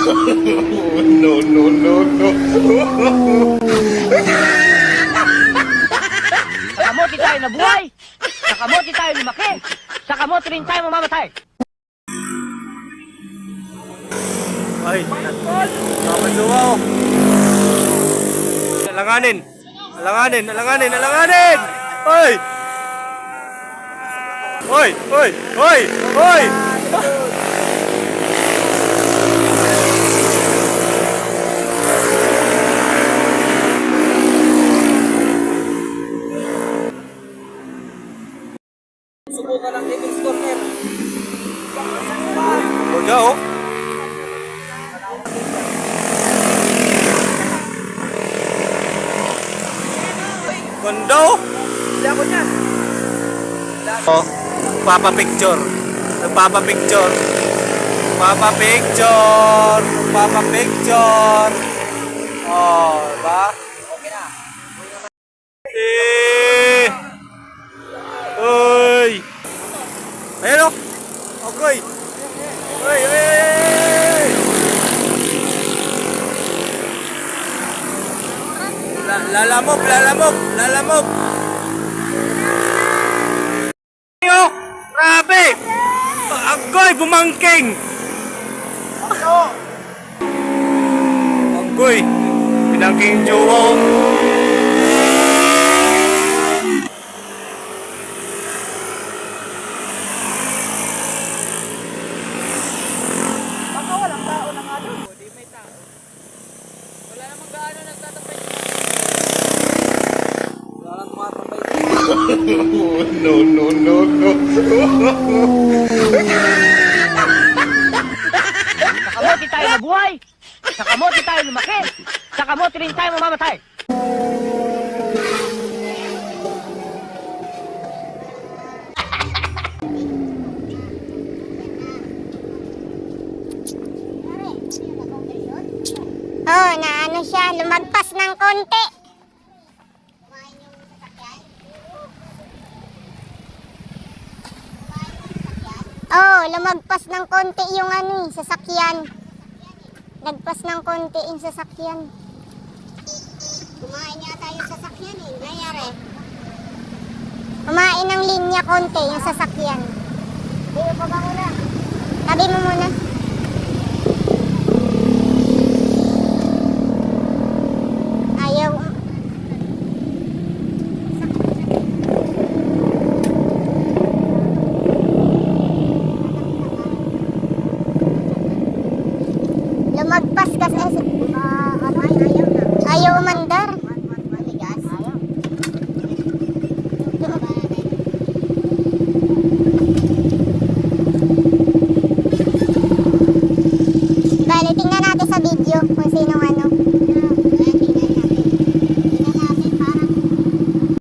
No, no, no, no. Sa kamote tayo nabuhay, sa kamote tayo lumaki, sa kamote rin tayo mamamatay. Ay, kamanduwa oh. Alanganin! Alanganin! Alanganin! Alanganin! Hoy! Hoy! Hoy! Hoy! Hoy! Subukan ng Devil's Corner. Boga oh. Kondo! Hindi ako niyan. Oh, papapicture. Nagpapapicture. Papapicture. Papapicture. Oh, ba? Okay na. Eh! Uy! Ayan o! Okay! Uy! Uy! Uy! Lalamog! Lalamog! Lalamog! Yo! Grabe! Agoy! Bumangking! Agoy! Pinangking jowa oh! Baka walang tao na nga doon. Hindi may tao. Wala namang gaano nagtatambay. Wala nang tumatambay. No, no, no, no. Sa kamote tayo nabuhay, sa kamote tayo lumaki, sa kamote rin tayo mamamatay. Oh, na ano siya, lumagpas ng konti. Oh, lumagpas ng konti yung ano, sasakyan. Nagpas ng konti yung sasakyan. Kumain yata yung sasakyan eh, nangyari. Kumain ng linya konti yung sasakyan. Tabi mo muna. Ayaw. Lumagpas kasi ayaw umandar. Bale, tingnan natin sa video kung sino